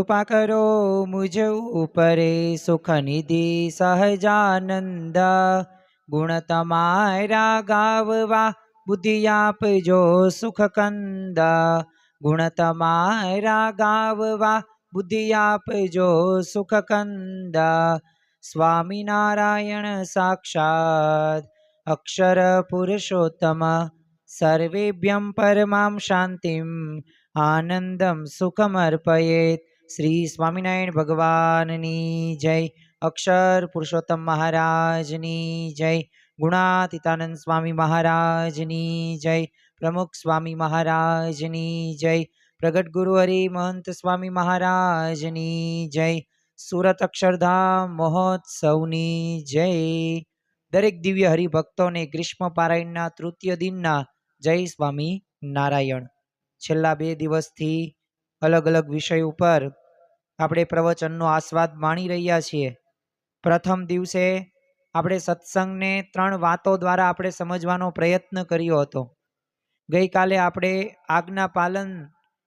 कृपा करो मुझ ऊपरे सुख निधि सहजानंद। गुण तमारा गाववा बुद्धि आपजो सुख कंद। गुण तमारा गाववा बुद्धि आपजो सुख कंद। स्वामी नारायण साक्षात् अक्षर पुरुषोत्तम। सर्वेभ्यं परमां शांतिं आनंदम सुखमर्पयेत्। श्री स्वामिनारायण भगवाननी जय। अक्षर पुरुषोत्तम महाराजनी जय। गुणातीतानंद स्वामी महाराजनी जय। प्रमुख स्वामी महाराजनी जय। प्रगट गुरु हरि महंत स्वामी महाराजनी जय। सूरत अक्षरधाम महोत्सवनी जय। दरेक दिव्य हरिभक्तोने ग्रीष्म पारायणना तृतीय दिनना जय स्वामी नारायण। छेल्ला 2 દિવસથી अलग अलग विषय पर આપણે પ્રવચનનો આસ્વાદ માણી રહ્યા છીએ। પ્રથમ દિવસે આપણે સત્સંગને 3 વાતો દ્વારા આપણે સમજવાનો પ્રયત્ન કર્યો હતો। ગઈકાલે આપણે આજ્ઞા પાલન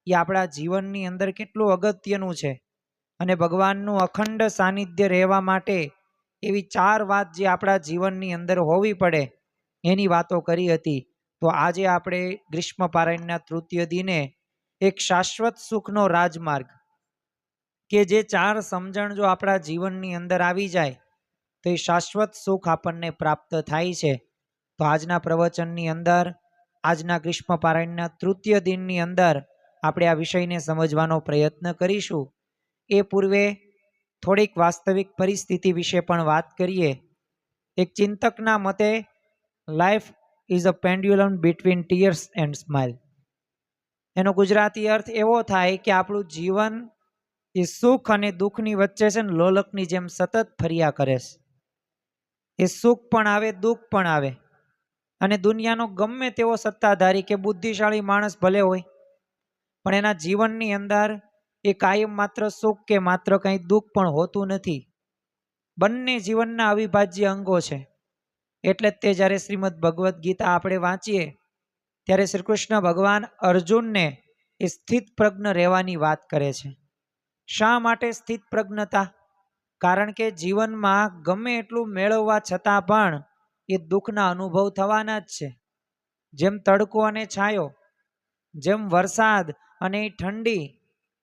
એ આપણા જીવનની અંદર કેટલું અગત્યનું છે અને ભગવાનનું અખંડ સાનિધ્ય રહેવા માટે એવી 4 વાત જે આપણા જીવનની અંદર હોવી પડે એની વાતો કરી હતી। તો આજે આપણે ગ્રીષ્મ પારાયણના તૃતીય દિને એક શાશ્વત સુખનો રાજમાર્ગ કે જે 4 સમજણ જો આપણા જીવનની અંદર આવી જાય તો એ શાશ્વત સુખ આપણને પ્રાપ્ત થાય છે। તો આજના પ્રવચનની અંદર આજના ગ્રીષ્મ પારાયણના તૃતીય દિનની અંદર આપણે આ વિષયને સમજવાનો પ્રયત્ન કરીશું। એ પૂર્વે થોડીક વાસ્તવિક પરિસ્થિતિ વિશે પણ વાત કરીએ। એક ચિંતકના મતે life is a pendulum between tears and smile. એનો ગુજરાતી અર્થ એવો થાય કે આપણું જીવન એ સુખ અને દુઃખની વચ્ચે છે ને લોલકની જેમ સતત ફર્યા કરે છે। એ સુખ પણ આવે દુઃખ પણ આવે અને દુનિયાનો ગમે તેવો સત્તાધારી કે બુદ્ધિશાળી માણસ ભલે હોય પણ એના જીવનની અંદર એ કાયમ માત્ર સુખ કે માત્ર કંઈ દુઃખ પણ હોતું નથી। બંને જીવનના અવિભાજ્ય અંગો છે। એટલે જ તે જ્યારે શ્રીમદ ભગવદ્ ગીતા આપણે વાંચીએ ત્યારે શ્રી કૃષ્ણ ભગવાન અર્જુનને એ સ્થિત પ્રજ્ઞ રહેવાની વાત કરે છે। શા માટે સ્થિત પ્રજ્ઞતા? કારણ કે જીવનમાં ગમે એટલું મેળવવા છતાં પણ એ દુઃખના અનુભવ થવાના જ છે। જેમ તડકો અને છાયો, જેમ વરસાદ અને ઠંડી,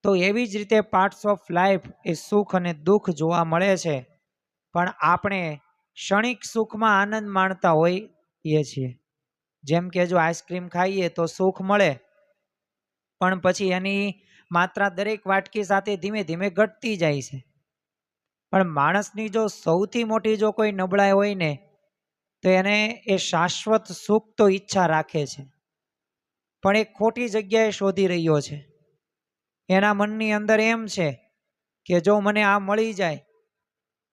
તો એવી જ રીતે પાર્ટ્સ ઓફ લાઈફ એ સુખ અને દુઃખ જોવા મળે છે। પણ આપણે ક્ષણિક સુખમાં આનંદ માણતા હોઈએ છીએ। જેમ કે જો આઈસ્ક્રીમ ખાઈએ તો સુખ મળે પણ પછી એની માત્રા દરેક વાટકી સાથે ધીમે ધીમે ઘટતી જાય છે। પણ માણસની જો સૌથી મોટી જો કોઈ નબળાઈ હોય ને તો એને એ શાશ્વત સુખ તો ઈચ્છા રાખે છે પણ એ ખોટી જગ્યાએ શોધી રહ્યો છે। એના મનની અંદર એમ છે કે જો મને આ મળી જાય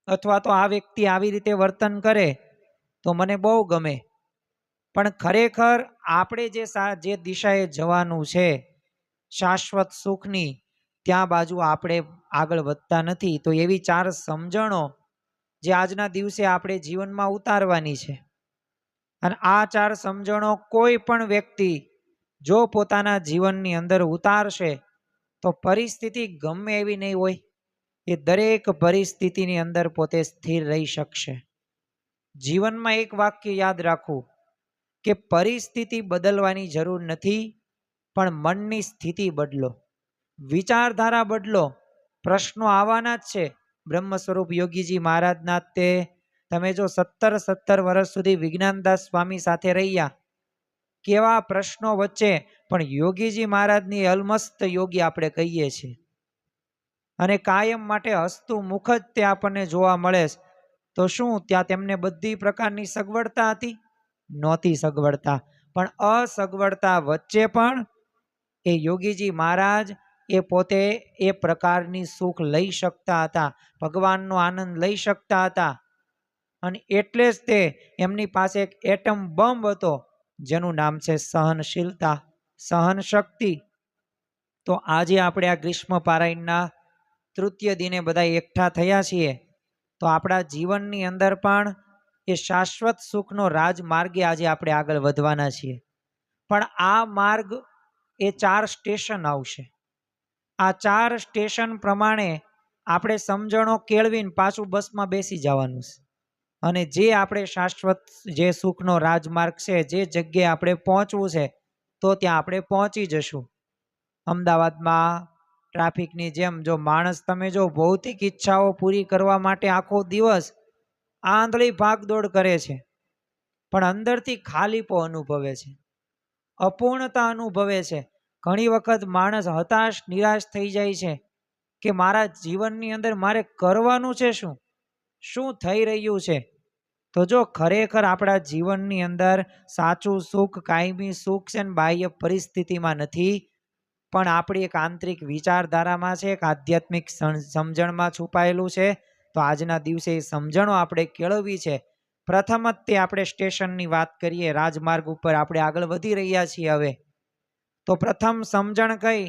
અથવા તો આ વ્યક્તિ આવી રીતે વર્તન કરે તો મને બહુ ગમે। પણ ખરેખર આપણે જે દિશાએ જવાનું છે શાશ્વત સુખની, ત્યાં બાજુ આપણે આગળ વધતા નથી। તો એવી 4 સમજણો જે આજના દિવસે આપણે જીવનમાં ઉતારવાની છે અને આ 4 સમજણો કોઈ પણ વ્યક્તિ જો પોતાના જીવનની અંદર ઉતારશે તો પરિસ્થિતિ ગમે એવી નહીં હોય એ દરેક પરિસ્થિતિની અંદર પોતે સ્થિર રહી શકશે। જીવનમાં એક વાક્ય યાદ રાખવું કે પરિસ્થિતિ બદલવાની જરૂર નથી પણ મનની સ્થિતિ બદલો, વિચારધારા બદલો। પ્રશ્નો આવવાના જ છે। બ્રહ્મ સ્વરૂપ યોગીજી મહારાજના તે તમે જો 17 વર્ષ સુધી વિજ્ઞાનદાસ સ્વામી સાથે રહ્યા, કેવા પ્રશ્નો વચ્ચે પણ યોગીજી મહારાજની અલમસ્ત યોગી આપણે કહીએ છીએ અને કાયમ માટે હસતું મુખ જ તે આપણને જોવા મળે। તો શું ત્યાં તેમને બધી પ્રકારની સગવડતા હતી? નહોતી સગવડતા, પણ અસગવડતા વચ્ચે પણ એ યોગીજી મહારાજ એ પોતે એ પ્રકારની સુખ લઈ શકતા હતા, ભગવાનનો આનંદ લઈ શકતા હતા અને એટલે જ તે એમની પાસે એક એટમ બોમ્બ હતો જેનું નામ છે સહનશીલતા, સહન શક્તિ। તો આજે આપણે આ ગ્રીષ્મ પારાયણના તૃતીય દિને બધા એકઠા થયા છીએ તો આપણા જીવનની અંદર પણ એ શાશ્વત સુખનો રાજમાર્ગે આજે આપણે આગળ વધવાના છીએ। પણ આ માર્ગ એ 4 સ્ટેશન આવશે। આ 4 સ્ટેશન પ્રમાણે આપણે સમજણો કેળવીને પાછું બસમાં બેસી જવાનું છે. અને જે આપણે શાશ્વત જે સુખનો રાજમાર્ગ છે, જે જગ્યાએ આપણે પહોંચવું છે, તો ત્યાં આપણે પહોંચી જશું. અમદાવાદમાં ટ્રાફિકની જેમ જો માણસ તમે જો ભૌતિક ઈચ્છાઓ પૂરી કરવા માટે આખો દિવસ આંધળી ભાગદોડ કરે છે, પણ અંદરથી ખાલીપો અનુભવે છે, અપૂર્ણતા અનુભવે છે. ઘણી વખત માણસ હતાશ નિરાશ થઈ જાય છે કે મારા જીવનની અંદર મારે કરવાનું છે શું થઈ રહ્યું છે. તો જો ખરેખર આપણા જીવનની અંદર સાચું સુખ કાયમી સુખ છે ને બાહ્ય પરિસ્થિતિમાં નથી, પણ આપણી એક આંતરિક વિચારધારામાં છે, એક આધ્યાત્મિક સમજણમાં છુપાયેલું છે. તો આજના દિવસે એ સમજણો આપણે કેળવવી છે. પ્રથમ જ તે આપણે સ્ટેશનની વાત કરીએ, રાજમાર્ગ ઉપર આપણે આગળ વધી રહ્યા છીએ. હવે તો પ્રથમ સમજણ કઈ?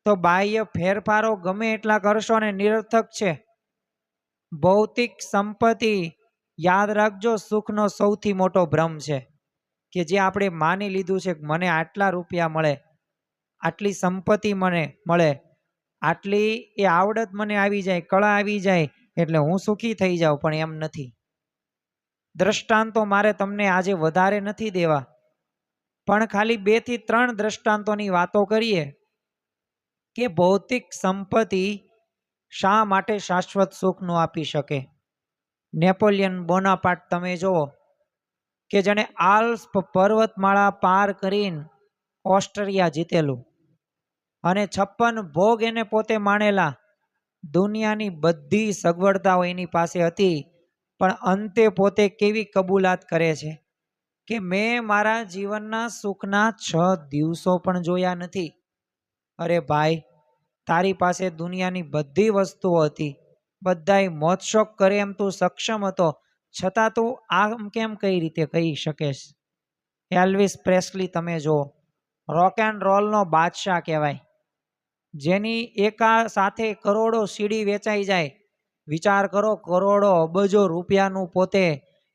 તો બાહ્ય ફેરફારો ગમે એટલા કરશો ને નિરર્થક છે. ભૌતિક સંપત્તિ, યાદ રાખજો, સુખનો સૌથી મોટો ભ્રમ છે કે જે આપણે માની લીધું છે કે મને આટલા રૂપિયા મળે, આટલી સંપત્તિ મને મળે, આટલી એ આવડત મને આવી જાય, કળા આવી જાય એટલે હું સુખી થઈ જાઉં. પણ એમ નથી. દ્રષ્ટાંતો મારે તમને આજે વધારે નથી દેવા, પણ ખાલી 2 થી 3 દ્રષ્ટાંતોની વાતો કરીએ કે ભૌતિક સંપત્તિ શા માટે શાશ્વત સુખ ન આપી શકે. નેપોલિયન બોનાપાર્ટ તમે જુઓ કે જેણે આલ્પ્સ પર્વતમાળા પાર કરીને ઓસ્ટ્રિયા જીતેલું અને 56 ભોગ એને પોતે માણેલા. દુનિયાની બધી સગવડતાઓ એની પાસે હતી, પણ અંતે પોતે કેવી કબૂલાત કરે છે કે મેં મારા જીવનના સુખના 6 દિવસો પણ જોયા નથી. અરે ભાઈ, તારી પાસે દુનિયાની બધી વસ્તુઓ હતી, બધાય મોજશોખ કરે એમ તું સક્ષમ હતો, છતાં તું આમ કેમ કઈ રીતે કહી શકેશ? એલ્વિસ પ્રેસ્લી તમે જુઓ, રોક એન્ડ રોલનો બાદશાહ કહેવાય, જેની એકા સાથે કરોડો સીડી વેચાઈ જાય. વિચાર કરો, કરોડો અબજો રૂપિયાનું પોતે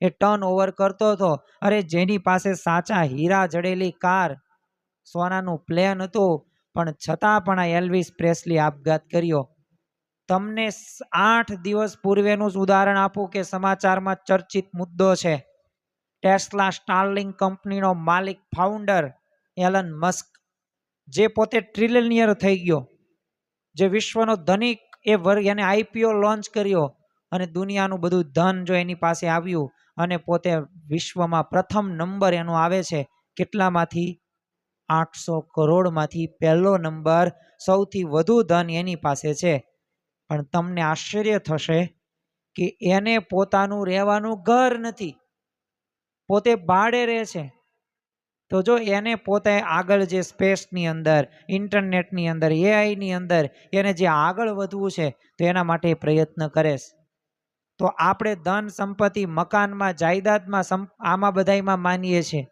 એ ટર્ન ઓવર કરતો હતો. અરે જેની પાસે સાચા હીરા જડેલી કાર, સોનાનું પ્લેન હતું, પણ છતાં પણ આ એલ્વિસ પ્રેસ્લી આપઘાત કર્યો. તમને 8 દિવસ પૂર્વેનું જ ઉદાહરણ આપું કે સમાચારમાં ચર્ચિત મુદ્દો છે. ટેસ્લા સ્ટારલિંક કંપનીનો માલિક ફાઉન્ડર એલન મસ્ક, જે પોતે ટ્રિલિયનિયર થઈ ગયો, જે વિશ્વનો ધનિક, એને આઈપીઓ લોન્ચ કર્યો અને દુનિયાનું બધું ધન જો એની પાસે આવ્યું અને પોતે વિશ્વમાં પ્રથમ નંબર એનો આવે છે. કેટલામાંથી? 800 કરોડમાંથી પહેલો નંબર, સૌથી વધુ ધન એની પાસે છે. પણ તમને આશ્ચર્ય થશે કે એને પોતાનું રહેવાનું ઘર નથી, પોતે ભાડે રહે છે. તો જો એને પોતે આગળ જે સ્પેસની અંદર, ઇન્ટરનેટની અંદર, એઆઈની અંદર એને જે આગળ વધવું છે તો એના માટે પ્રયત્ન કરે છે. તો આપણે ધન સંપત્તિ, મકાનમાં, જાયદાદમાં, આમાં બધામાં માનીએ છીએ.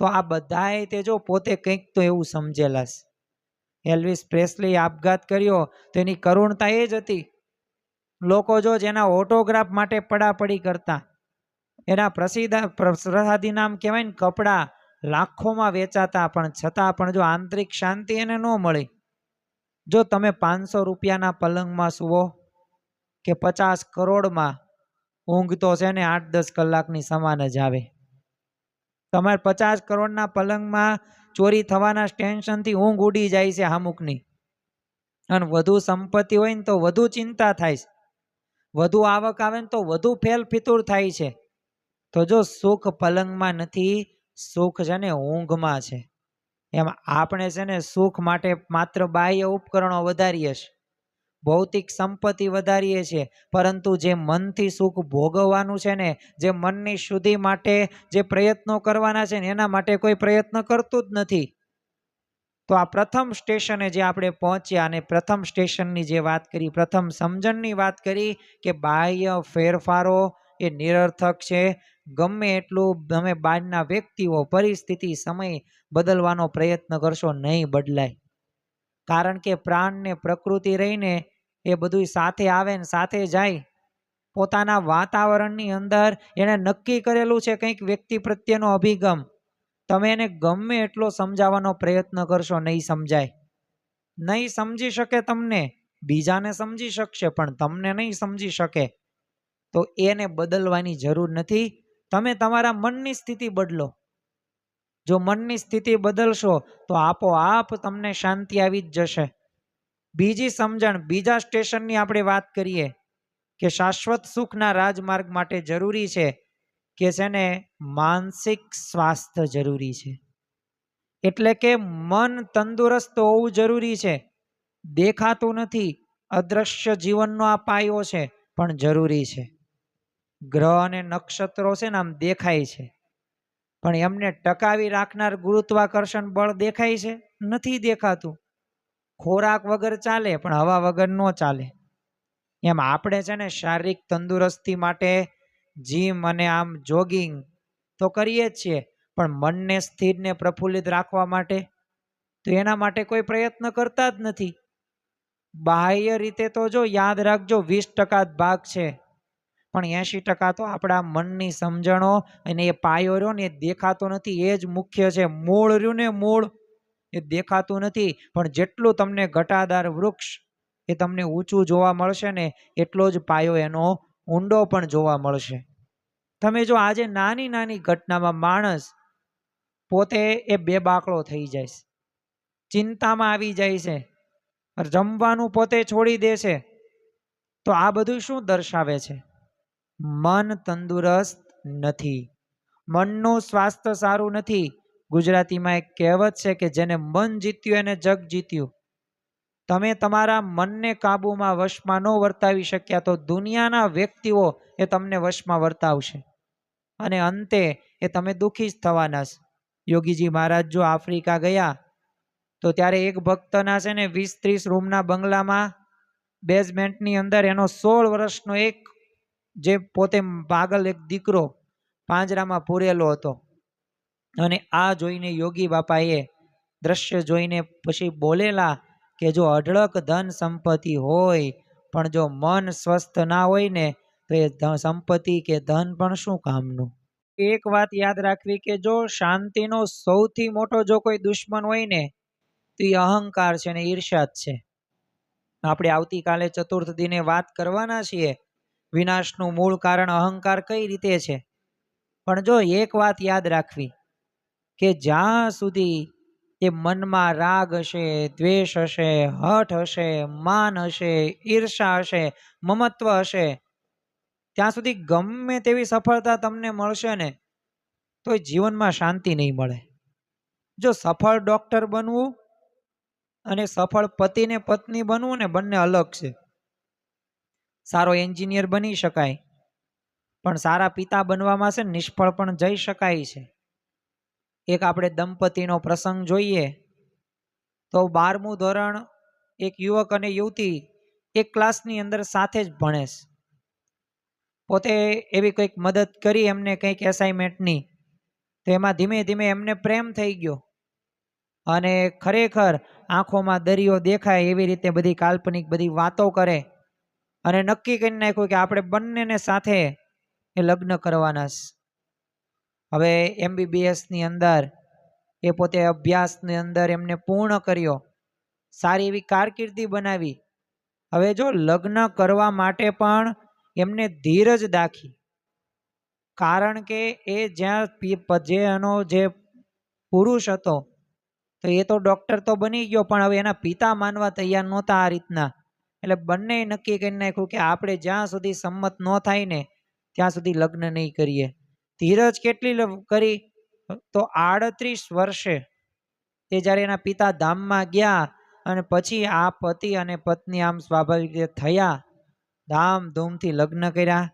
તો આ બધાએ તે જો પોતે કંઈક તો એવું સમજેલા છે. એલ્વિસ પ્રેસ્લી આપઘાત કર્યો તો એની કરુણતા એ જ હતી. લોકો જો જેના ઓટોગ્રાફ માટે પડાપડી કરતા, એના પ્રસાદી નામ કહેવાય ને કપડાં લાખોમાં વેચાતા, પણ છતાં પણ જો આંતરિક શાંતિ એને ન મળી. જો તમે 500 રૂપિયાના પલંગમાં સુવો કે 50 કરોડમાં, ઊંઘ તો છે ને 8-10 કલાકની સમાન જ આવે. તમારે 50 કરોડના પલંગમાં ચોરી થવાના ટેન્શનથી ઊંઘ ઉડી જાય છે અમુકની. અને વધુ સંપત્તિ હોય ને તો વધુ ચિંતા થાય છે, વધુ આવક આવે ને તો વધુ ફેલ ફિતૂર થાય છે. તો જો સુખ પલંગમાં નથી, સુખ છે ને ઊંઘમાં છે. એમ આપણે છે ને સુખ માટે માત્ર બાહ્ય ઉપકરણો વધારીએ છીએ, ભૌતિક સંપત્તિ વધારીએ છીએ, પરંતુ જે મનથી સુખ ભોગવવાનું છે ને, જે મનની શુદ્ધિ માટે જે પ્રયત્નો કરવાના છે ને, એના માટે કોઈ પ્રયત્ન કરતું જ નથી. તો આ પ્રથમ સ્ટેશને જે આપણે પહોંચ્યા અને પ્રથમ સ્ટેશનની જે વાત કરી, પ્રથમ સમજણની વાત કરી કે બાહ્ય ફેરફારો એ નિરર્થક છે. ગમે એટલું તમે બહારના વ્યક્તિઓ, પરિસ્થિતિ, સમય બદલવાનો પ્રયત્ન કરશો, નહીં બદલાય. કારણ કે પ્રાણ ને પ્રકૃતિ રહીને એ બધું સાથે આવે ને સાથે જાય. પોતાના વાતાવરણની અંદર એને નક્કી કરેલું છે કંઈક વ્યક્તિ પ્રત્યેનો અભિગમ. તમે એને ગમે એટલો સમજાવવાનો પ્રયત્ન કરશો, નહીં સમજાય. નહીં સમજી શકે તમને, બીજાને સમજી શકશે પણ તમને નહીં સમજી શકે. તો એને બદલવાની જરૂર નથી. તમે તમારા મનની સ્થિતિ બદલો. જો મનની સ્થિતિ બદલશો તો આપોઆપ તમને શાંતિ આવી જ જશે. બીજી સમજણ, બીજા સ્ટેશનની આપણે વાત કરીએ કે શાશ્વત સુખના રાજમાર્ગ માટે જરૂરી છે કે છે ને માનસિક સ્વાસ્થ્ય જરૂરી છે. એટલે કે મન તંદુરસ્ત હોવું જરૂરી છે. દેખાતું નથી, અદ્રશ્ય જીવનનો આ પાયો છે પણ જરૂરી છે. ગ્રહ અને નક્ષત્રો છે ને આમ દેખાય છે, પણ એમને ટકાવી રાખનાર ગુરુત્વાકર્ષણ બળ દેખાય છે? નથી દેખાતું. ખોરાક વગર ચાલે પણ હવા વગર ન ચાલે. એમ આપણે છે ને શારીરિક તંદુરસ્તી માટે જીમ અને આમ જોગિંગ તો કરીએ જ છીએ, પણ મનને સ્થિર ને પ્રફુલ્લિત રાખવા માટે તો એના માટે કોઈ પ્રયત્ન કરતા જ નથી. બાહ્ય રીતે તો જો યાદ રાખજો 20% જ ભાગ છે, પણ 80% તો આપણા મનની સમજણો અને એ પાયો રહ્યો ને એ દેખાતો નથી. એ જ મુખ્ય છે. મૂળ રહ્યું ને મૂળ, એ દેખાતું નથી, પણ જેટલું તમને ઘટાદાર વૃક્ષ એ તમને ઊંચું જોવા મળશે ને એટલો જ પાયો એનો ઊંડો પણ જોવા મળશે. તમે જો આજે નાની નાની ઘટનામાં માણસ પોતે એ બેબાકળો થઈ જાય છે, ચિંતામાં આવી જાય છે, જમવાનું પોતે છોડી દે છે, તો આ બધું શું દર્શાવે છે? મન તંદુરસ્ત નથી, મનનું સ્વાસ્થ્ય સારું નથી. ગુજરાતીમાં એક કહેવત છે કે જેને મન જીત્યું એને જગ જીત્યું. તમે તમારા મનને કાબુમાં વશમાં ન વર્તાવી શક્યા તો દુનિયાના વ્યક્તિઓ એ તમને વશમાં વર્તાવશે અને અંતે એ તમે દુઃખી જ થવાના છે. યોગીજી મહારાજ જો આફ્રિકા ગયા તો ત્યારે એક ભક્તના છે ને 20-30 રૂમના બંગલામાં બેઝમેન્ટની અંદર એનો 16 વર્ષનો એક જે પોતે પાગલ એક દીકરો પાંજરામાં પૂરેલો હતો. અને આ જોઈને યોગી બાપાએ દ્રશ્ય જોઈને પછી બોલેલા કે જો અઢળક ધન સંપત્તિ હોય પણ જો મન સ્વસ્થ ના હોય ને તો એ સંપત્તિ કે ધન પણ શું કામનું. એક વાત યાદ રાખવી કે જો શાંતિનો સૌથી મોટો જો કોઈ દુશ્મન હોય ને તો એ અહંકાર છે ને ઈર્ષ્યા જ છે. આપણે આવતીકાલે ચતુર્થ દિને વાત કરવાના છીએ વિનાશનું મૂળ કારણ અહંકાર કઈ રીતે છે. પણ જો એક વાત યાદ રાખવી કે જ્યાં સુધી એ મનમાં રાગ હશે, દ્વેષ હશે, હઠ હશે, માન હશે, ઈર્ષા હશે, મમત્વ હશે, ત્યાં સુધી ગમે તેવી સફળતા તમને મળશે ને તો જીવનમાં શાંતિ નહીં મળે. જો સફળ ડોક્ટર બનવું અને સફળ પતિ ને પત્ની બનવું ને બંને અલગ છે. સારો એન્જિનિયર બની શકાય પણ સારા પિતા બનવામાં છે નિષ્ફળ પણ જઈ શકાય છે. એક આપણે દંપતીનો પ્રસંગ જોઈએ તો 12મું ધોરણ એક યુવક અને યુવતી એક ક્લાસની અંદર સાથે જ ભણે છે. પોતે એવી કંઈક મદદ કરી એમને કંઈક એસાઇનમેન્ટની, તો એમાં ધીમે ધીમે એમને પ્રેમ થઈ ગયો અને ખરેખર આંખોમાં દરિયો દેખાય એવી રીતે બધી કાલ્પનિક બધી વાતો કરે અને નક્કી કરી નાખ્યું કે આપણે બંનેને સાથે એ લગ્ન કરવાના છે. હવે MBBSની અંદર એ પોતે અભ્યાસની અંદર એમને પૂર્ણ કર્યો, સારી એવી કારકિર્દી બનાવી. હવે જો લગ્ન કરવા માટે પણ એમને ધીરજ દાખી, કારણ કે એ જ્યાં જે એનો જે પુરુષ હતો તો એ તો ડૉક્ટર તો બની ગયો પણ હવે એના પિતા માનવા તૈયાર નહોતા આ રીતના. એટલે બંને નક્કી કરી નાખ્યું કે આપણે જ્યાં સુધી સંમત ન થાય ને ત્યાં સુધી લગ્ન નહીં કરીએ. ધીરજ કેટલી કરી તો 38 વર્ષે તે જ્યારે એના પિતા ધામમાં ગયા અને પછી આ પતિ અને પત્ની આમ સ્વાભાવિક રીતે થયા, ધામધૂમથી લગ્ન કર્યા,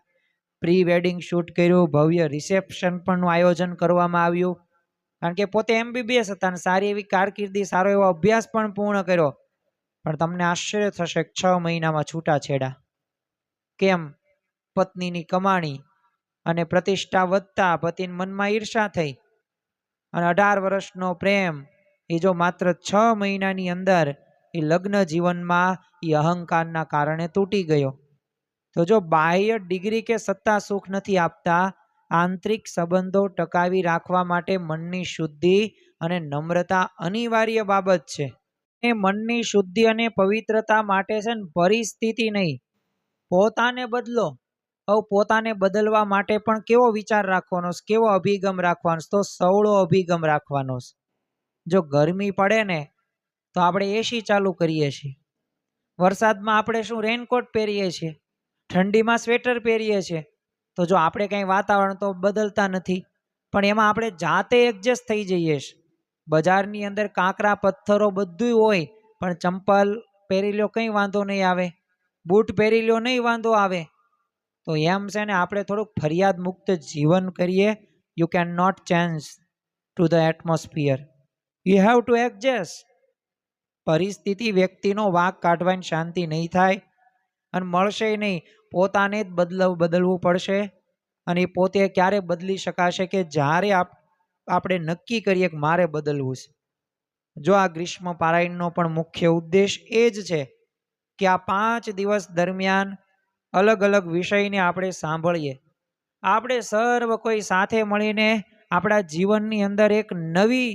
પ્રી વેડિંગ શૂટ કર્યું, ભવ્ય રિસેપ્શન પણ આયોજન કરવામાં આવ્યું. કારણ કે પોતે MBBS હતા અને સારી એવી કારકિર્દી, સારો એવો અભ્યાસ પણ પૂર્ણ કર્યો. પણ તમને આશ્ચર્ય થશે 6 મહિનામાં છૂટાછેડા. કેમ? પત્નીની કમાણી અને પ્રતિષ્ઠા વધતા પતિના મનમાં ઈર્ષા થઈ અને 18 વર્ષનો પ્રેમ એ જો માત્ર 6 મહિનાની અંદર એ લગ્ન જીવનમાં એ અહંકારના કારણે તૂટી ગયો. તો જો બાહ્ય ડિગ્રી કે સત્તા સુખ નથી આપતા, આંતરિક સંબંધો ટકાવી રાખવા માટે મનની શુદ્ધિ અને નમ્રતા અનિવાર્ય બાબત છે. એ મનની શુદ્ધિ અને પવિત્રતા માટે છે ને પરિસ્થિતિ નહીં, પોતાને બદલો. હવે પોતાને બદલવા માટે પણ કેવો વિચાર રાખવાનો છે, કેવો અભિગમ રાખવાનો છે? તો સવળો અભિગમ રાખવાનો છે. જો ગરમી પડે ને તો આપણે એસી ચાલુ કરીએ છીએ, વરસાદમાં આપણે શું રેનકોટ પહેરીએ છીએ, ઠંડીમાં સ્વેટર પહેરીએ છીએ. તો જો આપણે કંઈ વાતાવરણ તો બદલતા નથી, પણ એમાં આપણે જાતે એડજસ્ટ થઈ જઈએ છીએ. બજારની અંદર કાંકરા પથ્થરો બધું હોય, પણ ચંપલ પહેરી લો કંઈ વાંધો નહીં આવે, બૂટ પહેરી લો નહીં વાંધો આવે. તો એમ છે ને આપણે થોડુંક ફરિયાદ મુક્ત જીવન કરીએ. You can not change to the atmosphere, you have to adjust. પરિસ્થિતિ વ્યક્તિનો વાંક કાઢવાની શાંતિ નહીં થાય અને મળશે નહીં. પોતાને જ બદલવું પડશે. અને એ પોતે ક્યારે બદલી શકાશે? કે જ્યારે આપણે નક્કી કરીએ કે મારે બદલવું છે. જો આ ગ્રીષ્મ પારાયણનો પણ મુખ્ય ઉદ્દેશ એ જ છે કે આ 5 દિવસ દરમિયાન અલગ અલગ વિષયને આપણે સાંભળીએ, આપણે સર્વ કોઈ સાથે મળીને આપણા જીવનની અંદર એક નવી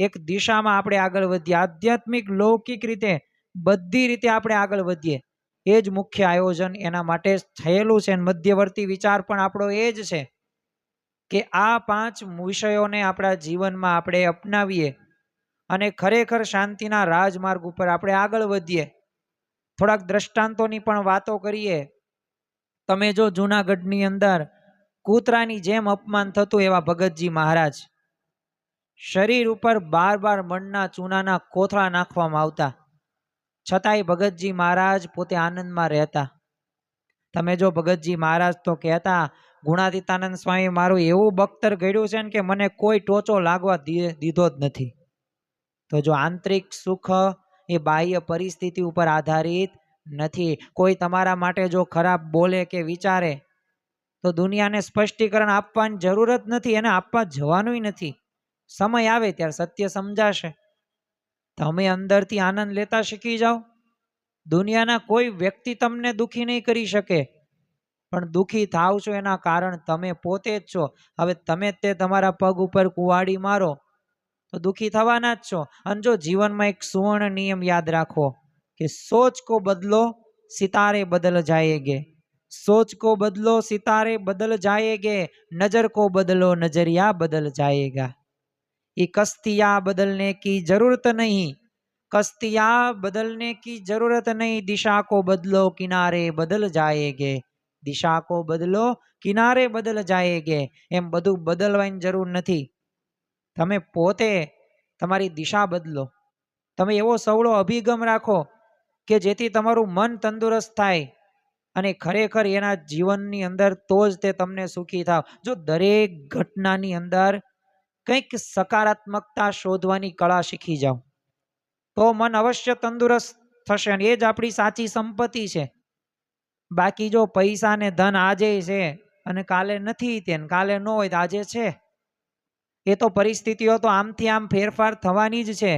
એક દિશામાં આપણે આગળ વધીએ, આધ્યાત્મિક લૌકિક રીતે બધી રીતે આપણે આગળ વધીએ. એ જ મુખ્ય આયોજન એના માટે થયેલું છે. મધ્યવર્તી વિચાર પણ આપણો એ જ છે કે આ 5 વિષયોને આપણા જીવનમાં આપણે અપનાવીએ અને ખરેખર શાંતિના રાજમાર્ગ ઉપર આપણે આગળ વધીએ. થોડાક દ્રષ્ટાંતોની પણ વાતો કરીએ. તમે જો જૂનાગઢની અંદર કૂતરાની જેમ અપમાન થતું એવા ભગતજી મહારાજ, શરીર ઉપર 12 મણના ચૂનાના કોથળા નાખવામાં આવતા, છતાંય ભગતજી મહારાજ પોતે આનંદમાં રહેતા. તમે જો ભગતજી મહારાજ તો કહેતા, ગુણાતીતાનંદ સ્વામી મારું એવું બખ્તર ઘડ્યું છે ને કે મને કોઈ ટોચો લાગવા દીધો જ નથી. તો જો આંતરિક સુખ એ બાહ્ય પરિસ્થિતિ ઉપર આધારિત નથી. કોઈ તમારા માટે જો ખરાબ બોલે કે વિચારે તો દુનિયાને સ્પષ્ટીકરણ આપવાની જરૂર જ નથી, એને આપવા જવાનું નથી. સમય આવે ત્યારે સત્ય સમજાશે. તમે અંદરથી આનંદ લેતા શીખી જાઓ. દુનિયાના કોઈ વ્યક્તિ તમને દુઃખી નહીં કરી શકે, પણ દુઃખી થાવ છો એના કારણ તમે પોતે જ છો. હવે તમે તે તમારા પગ ઉપર કુવાડી મારો તો દુઃખી થવાના જ છો. અને જો જીવનમાં એક સુવર્ણ નિયમ યાદ રાખો કે સોચ કો બદલો સિતારે બદલ જાયેગે, सोच को बदलो सितारे बदल जाएंगे, नजर को बदलो नजरिया बदल जाएगा. ये कश्तियां बदलने की जरूरत नहीं, कश्तियां बदलने की जरूरत नहीं, दिशा को बदलो किनारे बदल जाएंगे, दिशा को बदलो किनारे बदल जाएंगे. एम बधु बदलवानी जरूर नहीं. તમે પોતે તમારી દિશા બદલો. તમે એવો સવળો અભિગમ રાખો કે જેથી તમારું મન તંદુરસ્ત થાય અને ખરેખર એના જીવનની અંદર તો જ તે તમને સુખી થાવ. જો દરેક ઘટનાની અંદર કંઈક સકારાત્મકતા શોધવાની કળા શીખી જાઓ તો મન અવશ્ય તંદુરસ્ત થશે અને એ જ આપણી સાચી સંપત્તિ છે. બાકી જો પૈસા ને ધન આજે છે અને કાલે નથી, તે કાલે ન હોય તો આજે છે, એ તો પરિસ્થિતિઓ તો આમથી આમ ફેરફાર થવાની જ છે.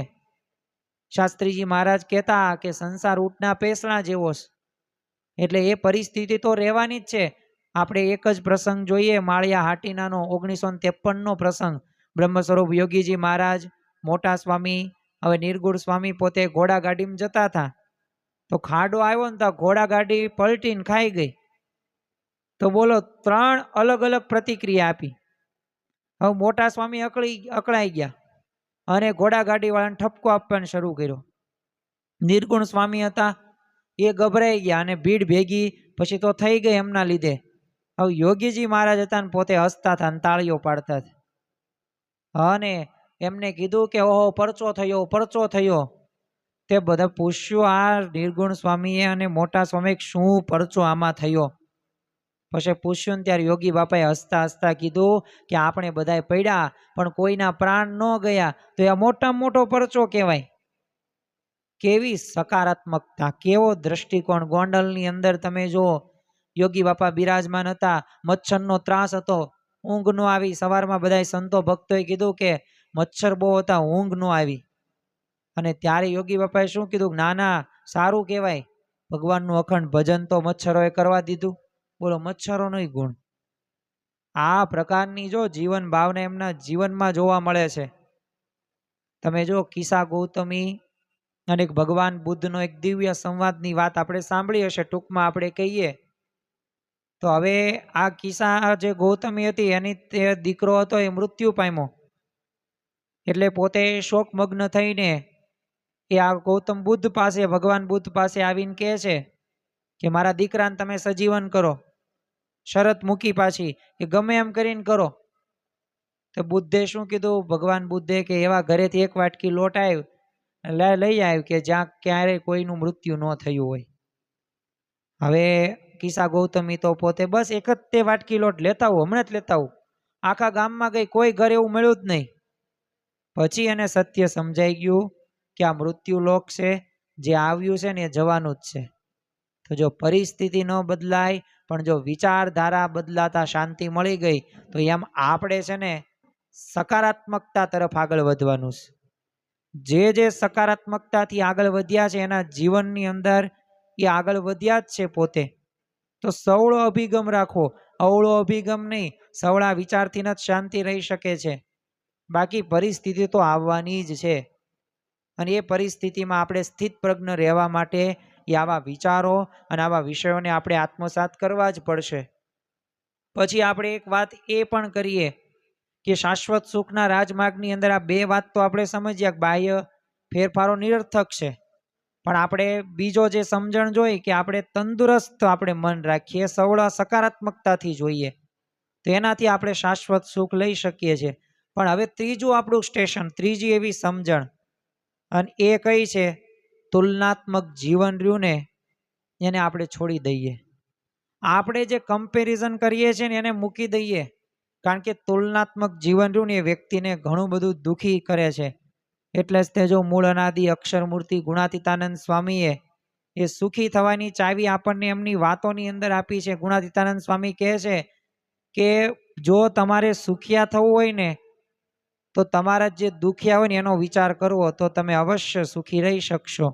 શાસ્ત્રીજી મહારાજ કહેતા કે સંસાર ઊંટના પેસણા જેવો છે, એટલે એ પરિસ્થિતિ તો રહેવાની જ છે. આપણે એક જ પ્રસંગ જોઈએ, માળિયા હાટીનાનો 1953નો પ્રસંગ. બ્રહ્મ સ્વરૂપ યોગીજી મહારાજ, મોટા સ્વામી, હવે નિર્ગુણ સ્વામી પોતે ઘોડાગાડીમાં જતા હતા. તો ખાડો આવ્યો ને તો ઘોડાગાડી પલટીને ખાઈ ગઈ. તો બોલો 3 અલગ અલગ પ્રતિક્રિયા આપી. હવે મોટા સ્વામી અકળાઈ ગયા અને ઘોડાગાડી વાળાને ઠપકો આપવાનું શરૂ કર્યો. નિર્ગુણ સ્વામી હતા એ ગભરાઈ ગયા અને ભીડ ભેગી પછી તો થઈ ગઈ એમના લીધે. હવે યોગીજી મહારાજ હતા ને પોતે હસતા હતા અને તાળીઓ પાડતા હતા. અને એમને કીધું કે ઓહો પરચો થયો, પરચો થયો. તે બધા પૂછ્યું આ નિર્ગુણ સ્વામીએ અને મોટા સ્વામી શું પરચો આમાં થયો. પછી પૂછ્યું ને ત્યારે યોગી બાપાએ હસતા હસતા કીધું કે આપણે બધાય પડ્યા પણ કોઈના પ્રાણ ન ગયા તો એ મોટામાં મોટો પરચો કહેવાય. કેવી સકારાત્મકતા, કેવો દ્રષ્ટિકોણ. ગોંડલની અંદર તમે જો યોગી બાપા બિરાજમાન હતા, મચ્છરનો ત્રાસ હતો, ઊંઘ ન આવી. સવારમાં બધા સંતો ભક્તોએ કીધું કે મચ્છર બહુ હતા, ઊંઘ ન આવી. અને ત્યારે યોગી બાપાએ શું કીધું, ના ના સારું કહેવાય, ભગવાનનું અખંડ ભજન તો મચ્છરોએ કરવા દીધું. બોલો મચ્છરોનો ગુણ. આ પ્રકારની જો જીવન ભાવના એમના જીવનમાં જોવા મળે છે. તમે જો કિસ્સા ગૌતમી અને એક ભગવાન બુદ્ધનો એક દિવ્ય સંવાદની વાત આપણે સાંભળી હશે, ટૂંકમાં આપણે કહીએ તો હવે આ કિસ્સા જે ગૌતમી હતી એની તે દીકરો હતો એ મૃત્યુ પામ્યો, એટલે પોતે શોકમગ્ન થઈને એ આ ગૌતમ બુદ્ધ પાસે, ભગવાન બુદ્ધ પાસે આવીને કહે છે કે મારા દીકરાને તમે સજીવન કરો. શરત મૂકી પાછી કે ગમે એમ કરીને કરો. તો બુદ્ધે શું કીધું, ભગવાન બુદ્ધે કે એવા ઘરેથી એક વાટકી લોટ લઈ આવ્યું કે જ્યાં ક્યારેય કોઈનું મૃત્યુ ન થયું હોય. હવે કિસ્સા ગૌતમી તો પોતે બસ એક જ તે વાટકી લોટ લેતા હોઉં, હમણાં જ લેતા હોઉં. આખા ગામમાં ગઈ, કોઈ ઘર એવું મળ્યું જ નહીં. પછી એને સત્ય સમજાઈ ગયું કે આ મૃત્યુ લોક છે, જે આવ્યું છે ને એ જવાનું જ છે. તો જો પરિસ્થિતિ ન બદલાય પણ જો વિચારધારા બદલાતા શાંતિ મળી ગઈ, તો એમ આપણે છે ને સકારાત્મકતા તરફ આગળ વધવાનું છે. જે સકારાત્મકતાથી આગળ વધ્યા છે એના જીવનની અંદર એ આગળ વધ્યા જ છે પોતે. તો સવળો અભિગમ રાખો, અવળો અભિગમ નહીં. સવળા વિચારથી જ શાંતિ રહી શકે છે, બાકી પરિસ્થિતિ તો આવવાની જ છે. અને એ પરિસ્થિતિમાં આપણે સ્થિત પ્રજ્ઞ રહેવા માટે એ આવા વિચારો અને આવા વિષયોને આપણે આત્મસાત કરવા જ પડશે. પછી આપણે એક વાત એ પણ કરીએ કે શાશ્વત સુખના રાજમાર્ગની અંદર આ બે વાત તો આપણે સમજ્યા કે બાહ્ય ફેરફારો નિરર્થક છે, પણ આપણે બીજો જે સમજણ જોઈ કે આપણે તંદુરસ્ત આપણે મન રાખીએ, સવળા સકારાત્મકતાથી જોઈએ, તો એનાથી આપણે શાશ્વત સુખ લઈ શકીએ છીએ. પણ હવે ત્રીજું આપણું સ્ટેશન, ત્રીજી એવી સમજણ, અને એ કઈ છે, તુલનાત્મક જીવન રહ્યું ને એને આપણે છોડી દઈએ. આપણે જે કમ્પેરિઝન કરીએ છીએ ને એને મૂકી દઈએ, કારણ કે તુલનાત્મક જીવન રહ્યું ને એ વ્યક્તિને ઘણું બધું દુઃખી કરે છે. એટલે જ તે જો મૂળ અનાદિ અક્ષર મૂર્તિ ગુણાતીતાનંદ સ્વામીએ એ સુખી થવાની ચાવી આપણને એમની વાતોની અંદર આપી છે. ગુણાતીતાનંદ સ્વામી કહે છે કે જો તમારે સુખિયા થવું હોય ને તો તમારા જે દુખિયા હોય ને એનો વિચાર કરવો, તો તમે અવશ્ય સુખી રહી શકશો.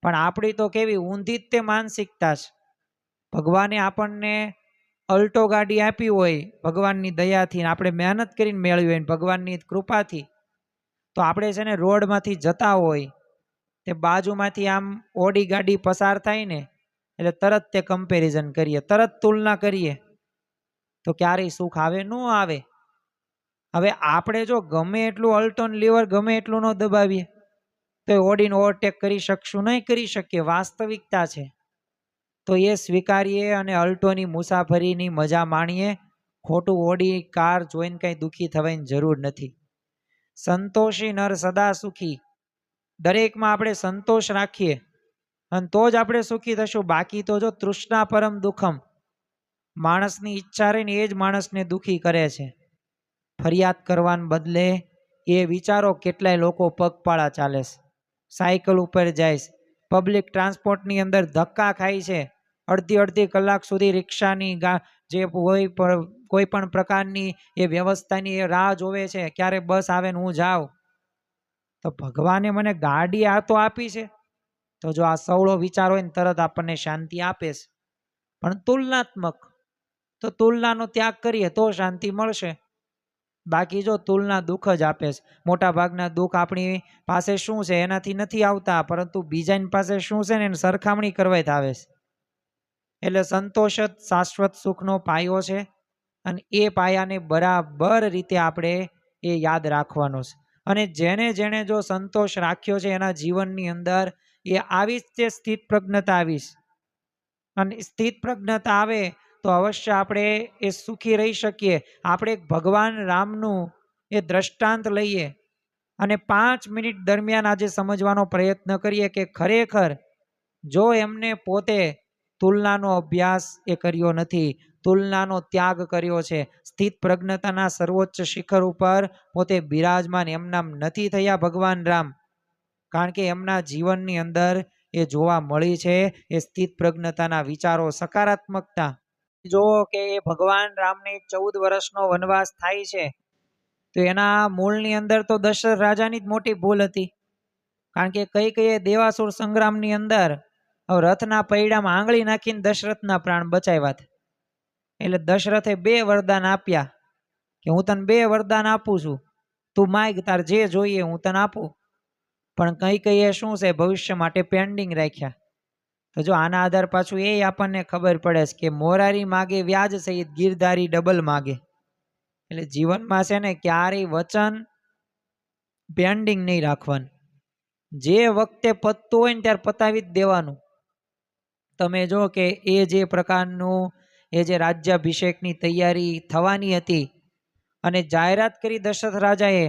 પણ આપણી તો કેવી ઊંધી જ તે માનસિકતા છે. ભગવાને આપણને અલ્ટો ગાડી આપી હોય ભગવાનની દયાથી, આપણે મહેનત કરીને મેળવી હોય ભગવાનની કૃપાથી, તો આપણે છે ને રોડમાંથી જતા હોય તે બાજુમાંથી આમ ઓડી ગાડી પસાર થાય ને એટલે તરત તે કમ્પેરિઝન કરીએ, તરત તુલના કરીએ, તો ક્યારેય સુખ આવે ન આવે. હવે આપણે જો ગમે એટલું અલ્ટોન લીવર ગમે એટલું ન દબાવીએ તો ઓડીને ઓવરટેક કરી શકશું નહીં, કરી શકીએ, વાસ્તવિકતા છે. તો એ સ્વીકારીએ અને અલ્ટોની મુસાફરીની મજા માણીએ. ખોટું ઓડી કાર જોઈને કંઈ દુઃખી થવાની જરૂર નથી. સંતોષી નર સદા સુખી, દરેકમાં આપણે સંતોષ રાખીએ અને તો જ આપણે સુખી થશું. બાકી તો જો તૃષ્ણા પરમ દુઃખમ, માણસની ઈચ્છા રહીને એ જ માણસને દુઃખી કરે છે. ફરિયાદ કરવાને બદલે એ વિચારો કેટલાય લોકો પગપાળા ચાલે છે, સાયકલ ઉપર જાય છે, પબ્લિક ટ્રાન્સપોર્ટની અંદર ધક્કા ખાય છે, અડધી કલાક સુધી રિક્ષાની જે હોય કોઈ પણ પ્રકારની એ વ્યવસ્થાની એ રાહ જોવે છે, ક્યારે બસ આવે ને હું જાઉં. તો ભગવાને મને ગાડી આ તો આપી છે, તો જો આ સવળો વિચાર હોય ને તરત આપણને શાંતિ આપે છે. પણ તુલનાત્મક, તો તુલનાનો ત્યાગ કરીએ તો શાંતિ મળશે. બાકી જો તુલના દુઃખ જ આપે છે. મોટા ભાગના દુઃખ આપણી પાસે શું છે એનાથી નથી આવતા, પરંતુ બીજાની પાસે શું છે ને એની સરખામણી કરવા જ આવે છે. એટલે સંતોષ જ શાશ્વત સુખનો પાયો છે, અને એ પાયાને બરાબર રીતે આપણે એ યાદ રાખવાનો છે. અને જેને જેને જો સંતોષ રાખ્યો છે એના જીવનની અંદર એ આવી જ તે સ્થિત પ્રજ્ઞતા આવીશ, અને સ્થિત પ્રજ્ઞતા આવે તો અવશ્ય આપણે એ સુખી રહી શકીએ. આપણે ભગવાન રામનું એ દ્રષ્ટાંત લઈએ અને 5 મિનિટ દરમિયાન આજે સમજવાનો પ્રયત્ન કરીએ કે ખરેખર જો એમને પોતે તુલનાનો અભ્યાસ એ કર્યો નથી, તુલનાનો ત્યાગ કર્યો છે, સ્થિત પ્રજ્ઞતાના સર્વોચ્ચ શિખર ઉપર પોતે બિરાજમાન એમનામ નથી થયા ભગવાન રામ, કારણ કે એમના જીવનની અંદર એ જોવા મળી છે એ સ્થિત પ્રજ્ઞતાના વિચારો, સકારાત્મકતા. જો કે એ ભગવાન રામને 14 વર્ષનો વનવાસ થાય છે, તો એના મૂળની અંદર તો દશરથ રાજાની જ મોટી ભૂલ હતી. કારણ કે કઈ દેવાસુર સંગ્રામની અંદર રથના પૈડામાં આંગળી નાખીને દશરથના પ્રાણ બચાવ્યા હતા. એટલે દશરથે 2 વરદાન આપ્યા કે હું તને 2 વરદાન આપું છું, તું માગ, તાર જે જોઈએ હું તને આપું, પણ કઈ કઈ એ શું છે ભવિષ્ય માટે પેન્ડિંગ રાખ્યા. તો જો આના આધાર પાછું એ આપણને ખબર પડે છે કે મોરારી માગે વ્યાજ સહિત ગીરધારી ડબલ માગે. એટલે જીવનમાં છે ને ક્યારેય વચન પેન્ડિંગ નહીં રાખવાનું. જે વખતે પતતું હોય ને ત્યારે પતાવી જ દેવાનું. તમે જો કે એ જે પ્રકારનું એ જે રાજ્યાભિષેકની તૈયારી થવાની હતી અને જાહેરાત કરી દશરથ રાજાએ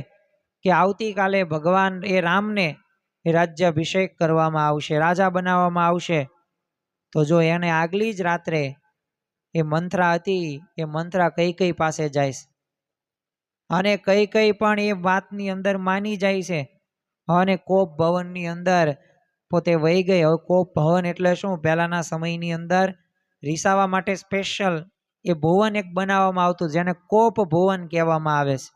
કે આવતીકાલે ભગવાન એ રામને એ રાજ્યાભિષેક કરવામાં આવશે, રાજા બનાવવામાં આવશે. તો જો એને આગલી જ રાત્રે એ મંત્રા હતી એ મંત્રા કઈ કઈ પાસે જાય છે અને કઈ કઈ પણ એ વાતની અંદર માની જાય છે અને કોપ ભવનની અંદર પોતે વહી ગઈ. હવે કોપ ભવન એટલે શું? પહેલાના સમયની અંદર રીસાવા માટે સ્પેશિયલ એ ભુવન એક બનાવવામાં આવતું જેને કોપ ભુવન કહેવામાં આવે છે.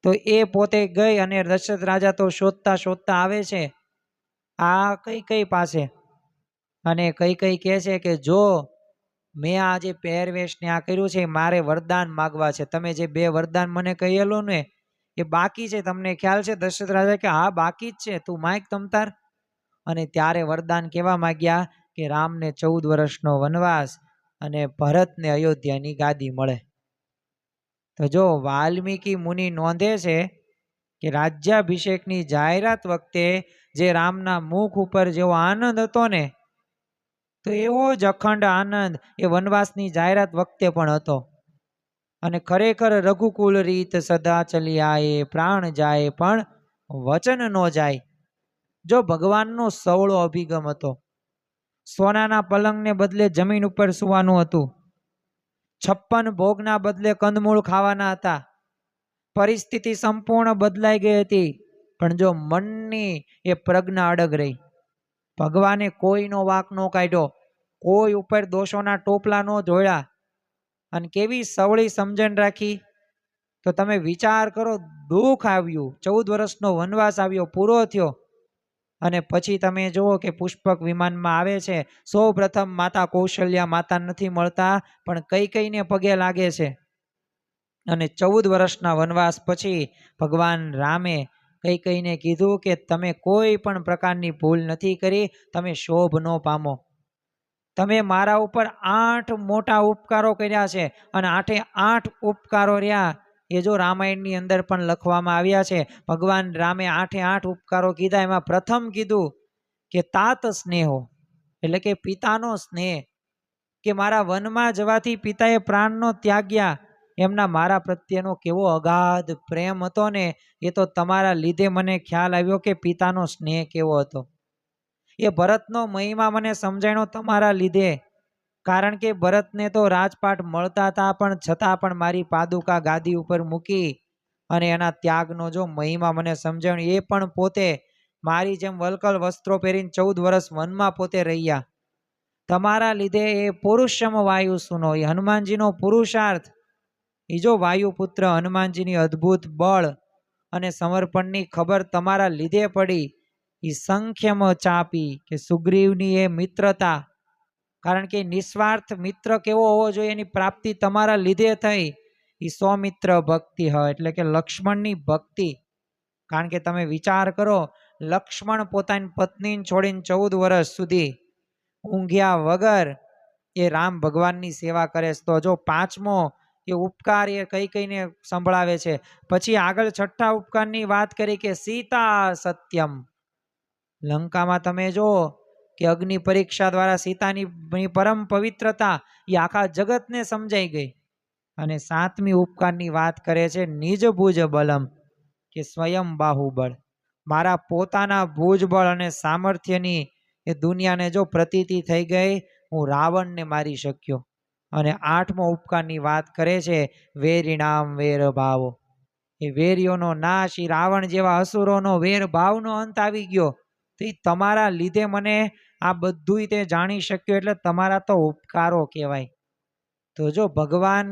તો એ પોતે ગઈ અને દશરથ રાજા તો શોધતા શોધતા આવે છે આ કઈ કઈ પાસે અને કઈ કઈ કહે છે કે જો મેં આ જે પહેરવેશ ને આ કર્યું છે મારે વરદાન માગવા છે. તમે જે 2 વરદાન મને કહેલું ને એ બાકી છે, તમને ખ્યાલ છે? દશરથ રાજા કે હા બાકી જ છે, તું માગ તમતાર. અને ત્યારે વરદાન કેવા માગ્યા કે રામને 14 વર્ષનો વનવાસ અને ભરતને અયોધ્યાની ગાદી મળે. તો જો વાલ્મીકી મુનિ નોંધે છે કે રાજ્યાભિષેકની જાહેરાત વખતે જે રામના મુખ ઉપર જેવો આનંદ હતો ને તો એવો જ અખંડ આનંદ એ વનવાસની જાહેરાત વખતે પણ હતો. અને ખરેખર રઘુકુલ રીત સદા ચલી આયે, પ્રાણ જાય પણ વચન ન જાય. જો ભગવાનનો સવળો અભિગમ હતો. સોનાના પલંગને બદલે જમીન ઉપર સુવાનું હતું. 56 ભોગના બદલે કંદમૂળ ખાવાના હતા. પરિસ્થિતિ સંપૂર્ણ બદલાઈ ગઈ હતી પણ જો મનની એ પ્રજ્ઞા અડગ રહી. ભગવાને કોઈનો વાંક ન કાઢ્યો, કોઈ ઉપર દોષોના ટોપલા ન ઢોળ્યા અને કેવી સવળી સમજણ રાખી. તો તમે વિચાર કરો, દુઃખ આવ્યું, 14 વર્ષનો વનવાસ આવ્યો, પૂરો થયો અને પછી તમે જુઓ કે પુષ્પક વિમાનમાં આવે છે. સૌ પ્રથમ માતા કૌશલ્યા માતા નથી મળતા પણ કઈ કઈને પગે લાગે છે અને 14 વર્ષના વનવાસ પછી ભગવાન રામે કઈ કઈને કીધું કે તમે કોઈ પણ પ્રકારની ભૂલ નથી કરી, તમે શોભ ન પામો. તમે મારા ઉપર 8 મોટા ઉપકારો કર્યા છે અને 8 ઉપકારો રહ્યા એ જો રામાયણની અંદર પણ લખવામાં આવ્યા છે. ભગવાન રામે 8 ઉપકારો કીધા. એમાં પ્રથમ કીધું કે તાત સ્નેહો એટલે કે પિતાનો સ્નેહ, કે મારા વનમાં જવાથી પિતાએ પ્રાણનો ત્યાગ્યા. એમના મારા પ્રત્યેનો કેવો અગાધ પ્રેમ હતો ને એ તો તમારા લીધે મને ખ્યાલ આવ્યો કે પિતાનો સ્નેહ કેવો હતો. એ ભરતનો મહિમા મને સમજાણો તમારા લીધે, કારણ કે ભરતને તો રાજપાટ મળતા હતા પણ છતાં પણ મારી પાદુકા ગાદી ઉપર મૂકી અને એના ત્યાગનો જો મહિમા મને સમજાણો. એ પણ પોતે મારી જેમ વલકલ વસ્ત્રો પહેરીને 14 વર્ષ વનમાં પોતે રહ્યા. તમારા લીધે એ પુરુષમ વાયુ સુનો, એ હનુમાનજીનો પુરુષાર્થ, એ જો વાયુપુત્ર હનુમાનજીની અદ્ભુત બળ અને સમર્પણની ખબર તમારા લીધે પડી. એ સંખ્યમ ચાપી કે સુગ્રીવની એ મિત્રતા, કારણ કે નિસ્વાર્થ મિત્ર કેવો હોવો જોઈએ એની પ્રાપ્તિ તમારા લીધે થઈ. એ સૌમિત્ર ભક્તિ હોય એટલે કે લક્ષ્મણની ભક્તિ. કારણ કે તમે વિચાર કરો, લક્ષ્મણ પોતાની પત્નીને છોડીને 14 વર્ષ સુધી ઊંઘ્યા વગર એ રામ ભગવાનની સેવા કરે. તો જો 5મો એ ઉપકાર એ કઈ કઈને સંભળાવે છે. પછી આગળ 6થા ઉપકારની વાત કરી કે સીતા સત્યમ. લંકામાં તમે જો કે અગ્નિ પરીક્ષા દ્વારા સીતાની પરમ પવિત્રતા એ આખા જગતને સમજાઈ ગઈ. અને 7મી ઉપકારની વાત કરે છે નિજ ભુજ બલમ, કે સ્વયં બાહુબળ, મારા પોતાના ભુજબળ અને સામર્થ્યની એ દુનિયાને જો પ્રતીતિ થઈ ગઈ, હું રાવણને મારી શક્યો. અને 8મો ઉપકારની વાત કરે છે વેરીણામ વેર ભાવો, એ વેરીઓનો નાશ, એ રાવણ જેવા અસુરોનો વેર ભાવનો અંત આવી ગયો. તો એ તમારા લીધે મને આ બધું તે જાણી શક્યો, એટલે તમારા તો ઉપકારો કહેવાય. તો જો ભગવાન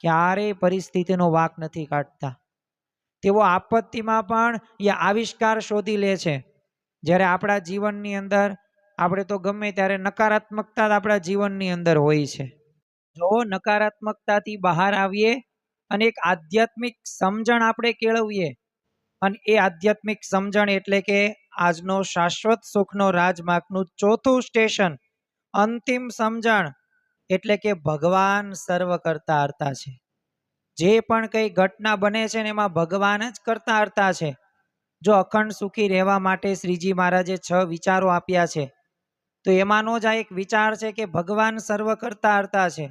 ક્યારેય પરિસ્થિતિનો વાંક નથી કાઢતા. તેઓ આપત્તિમાં પણ એ આવિષ્કાર શોધી લે છે. જ્યારે આપણા જીવનની અંદર આપણે તો ગમે ત્યારે નકારાત્મકતા આપણા જીવનની અંદર હોય છે. જો નકારાત્મકતાથી બહાર આવીએ અને એક આધ્યાત્મિક સમજણ આપણે કેળવીએ, અને એ આધ્યાત્મિક સમજણ એટલે કે આજનો શાશ્વત સુખનો રાજમાર્ગનું ચોથું સ્ટેશન, અંતિમ સમજણ, એટલે કે ભગવાન સર્વ કરતા હર્તા છે. જે પણ કઈ ઘટના બને છે ને એમાં ભગવાન જ કરતા હર્તા છે. જો અખંડ સુખી રહેવા માટે શ્રીજી મહારાજે 6 વિચારો આપ્યા છે, તો એમાંનો જ આ એક વિચાર છે કે ભગવાન સર્વ કરતા હર્તા છે.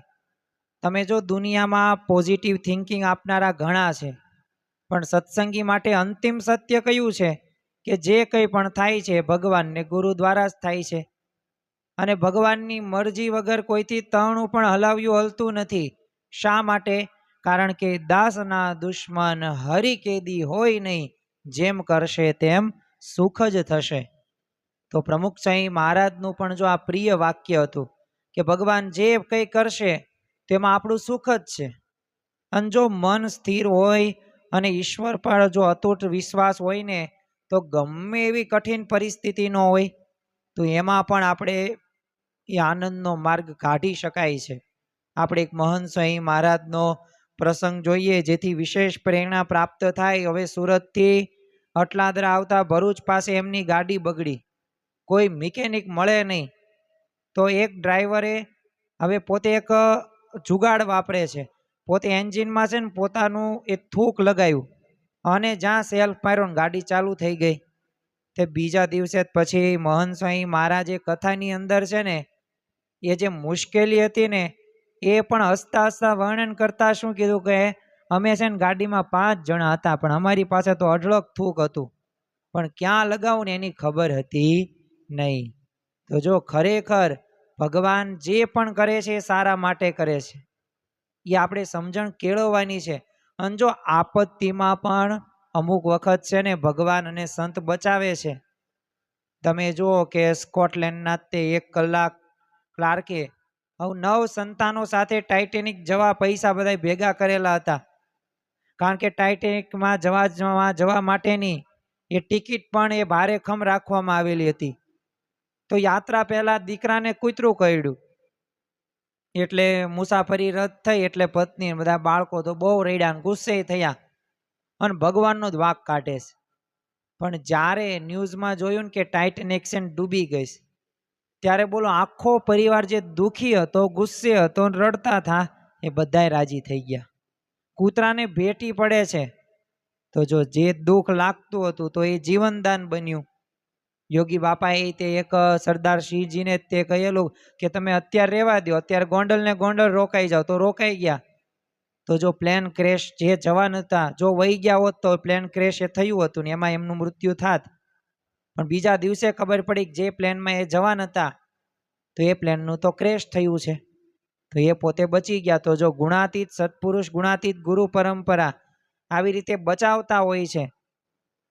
તમે જો દુનિયામાં પોઝિટિવ થિંકિંગ આપનારા ઘણા છે, પણ સત્સંગી માટે અંતિમ સત્ય કયું છે કે જે કંઈ પણ થાય છે ભગવાનને ગુરુ દ્વારા જ થાય છે. અને ભગવાનની મરજી વગર કોઈથી તણું પણ હલાવ્યું હલતું નથી. શા માટે? કારણ કે દાસના દુશ્મન હરિ કેદી હોય નહીં, જેમ કરશે તેમ સુખ જ થશે. તો પ્રમુખ સ્વામી મહારાજનું પણ જો આ પ્રિય વાક્ય હતું કે ભગવાન જે કંઈ કરશે તેમાં આપણું સુખ જ છે. અને જો મન સ્થિર હોય અને ઈશ્વર પર જો અતૂટ વિશ્વાસ હોય ને, તો ગમે એવી કઠિન પરિસ્થિતિ ન હોય તો એમાં પણ આપણે એ આનંદનો માર્ગ કાઢી શકાય છે. આપણે એક મહંત સ્વામી મહારાજનો પ્રસંગ જોઈએ જેથી વિશેષ પ્રેરણા પ્રાપ્ત થાય. હવે સુરતથી અટલાદરા આવતા ભરૂચ પાસે એમની ગાડી બગડી, કોઈ મિકેનિક મળે નહીં, તો એક ડ્રાઈવરે હવે પોતે એક જુગાડ વાપરે છે. પોતે એન્જિનમાં છે ને પોતાનું એક થૂક લગાવ્યું અને જ્યાં સેલ્ફ માર્યો ને ગાડી ચાલુ થઈ ગઈ. તે બીજા દિવસે પછી મહંત સ્વામી મહારાજે કથાની અંદર છે ને એ જે મુશ્કેલી હતી ને એ પણ હસતા હસતા વર્ણન કરતા શું કીધું કે અમે છે ને ગાડીમાં 5 જણા હતા, પણ અમારી પાસે તો અઢળક થૂક હતું, પણ ક્યાં લગાવું ને એની ખબર હતી નહીં. તો જો ખરેખર ભગવાન જે પણ કરે છે એ સારા માટે કરે છે, એ આપણે સમજણ કેળવવાની છે. અને જો આપત્તિમાં પણ અમુક વખત છે ને ભગવાન અને સંત બચાવે છે. તમે જુઓ કે સ્કોટલેન્ડના તે 1 કલાક ક્લાર્કે 9 સંતાનો સાથે ટાઇટેનિક જવા પૈસા બધા ભેગા કરેલા હતા, કારણ કે ટાઇટેનિકમાં જવા માટેની એ ટિકિટ પણ એ ભારેખમ રાખવામાં આવેલી હતી. તો યાત્રા પહેલા દીકરાને કૂતરું કરડ્યું, એટલે મુસાફરી રદ થઈ, એટલે પત્ની બધા બાળકો તો બહુ રડ્યા, ગુસ્સે થયા અને ભગવાનનો જ વાંક કાઢે છે. પણ જ્યારે ન્યૂઝમાં જોયું ને કે ટાઇટેનિક ડૂબી ગઈ, ત્યારે બોલો આખો પરિવાર જે દુઃખી હતો, ગુસ્સે હતો, રડતા હતા, એ બધાય રાજી થઈ ગયા. કૂતરાને ભેટી પડે છે. તો જો જે દુઃખ લાગતું હતું તો એ જીવનદાન બન્યું. યોગી બાપાએ તે એક સરદાર સિંહજીને તે કહેલું કે તમે અત્યારે રહેવા દો, અત્યારે ગોંડલ ને ગોંડલ રોકાઈ જાઓ, તો રોકાઈ ગયા. તો જો પ્લેન ક્રેશ જે જવાન હતા જો વહી ગયા હોત તો પ્લેન ક્રેશ એ થયું હતું ને એમાં એમનું મૃત્યુ થાત. પણ બીજા દિવસે ખબર પડી કે જે પ્લેનમાં એ જવાન હતા તો એ પ્લેનનું તો ક્રેશ થયું છે, તો એ પોતે બચી ગયા. તો જો ગુણાતીત સત્પુરુષ, ગુણાતીત ગુરુ પરંપરા આવી રીતે બચાવતા હોય છે.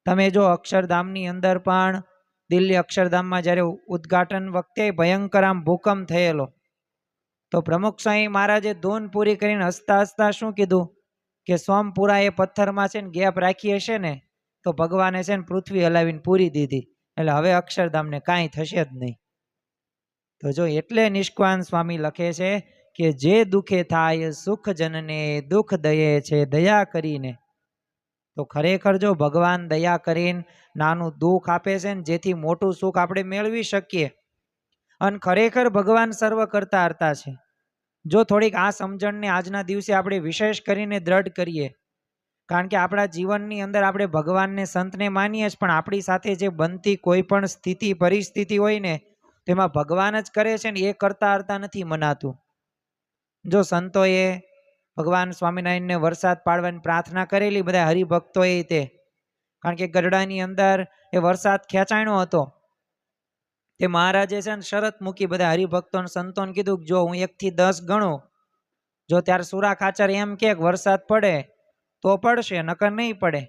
તમે જો અક્ષરધામની અંદર પણ દિલ્હી અક્ષરધામમાં જ્યારે ઉદ્ઘાટન વખતે ભયંકર આમ ભૂકંપ થયેલો, તો પ્રમુખ સ્વામી મહારાજે ધૂન પૂરી કરીને હસતા હસતા શું કીધું કે સોમપુરા એ પથ્થરમાં છે ને ગેપ રાખી હશે ને તો ભગવાને છે ને પૃથ્વી હલાવીને પૂરી દીધી, એટલે હવે અક્ષરધામને કાંઈ થશે જ નહીં. તો જો એટલે નિષ્કાન સ્વામી લખે છે કે જે દુઃખે થાય સુખ જનને દુઃખ દયે છે દયા કરીને. તો ખરેખર જો ભગવાન દયા કરીને નાનું દુઃખ આપે છે ને જેથી મોટું સુખ આપણે મેળવી શકીએ. અને ખરેખર ભગવાન સર્વ કરતા હર્તા છે. જો થોડીક આ સમજણને આજના દિવસે આપણે વિશેષ કરીને દ્રઢ કરીએ, કારણ કે આપણા જીવનની અંદર આપણે ભગવાનને સંતને માનીએ જ, પણ આપણી સાથે જે બનતી કોઈ પણ સ્થિતિ પરિસ્થિતિ હોય ને તેમાં ભગવાન જ કરે છે ને એ કરતા હર્તા નથી મનાતું. જો સંતોએ ભગવાન સ્વામિનારાયણને વરસાદ પાડવાની પ્રાર્થના કરેલી, બધા હરિભક્તોએ તે, કારણ કે ગઢડાની અંદર એ વરસાદ ખેંચાણો હતો. તે મહારાજે છે ને શરત મૂકી બધા હરિભક્તોને સંતોને કીધું કે જો હું 1 થી 10 ગણું, જો ત્યારે સુરા ખાચર એમ કે વરસાદ પડે તો પડશે, નકર નહીં પડે.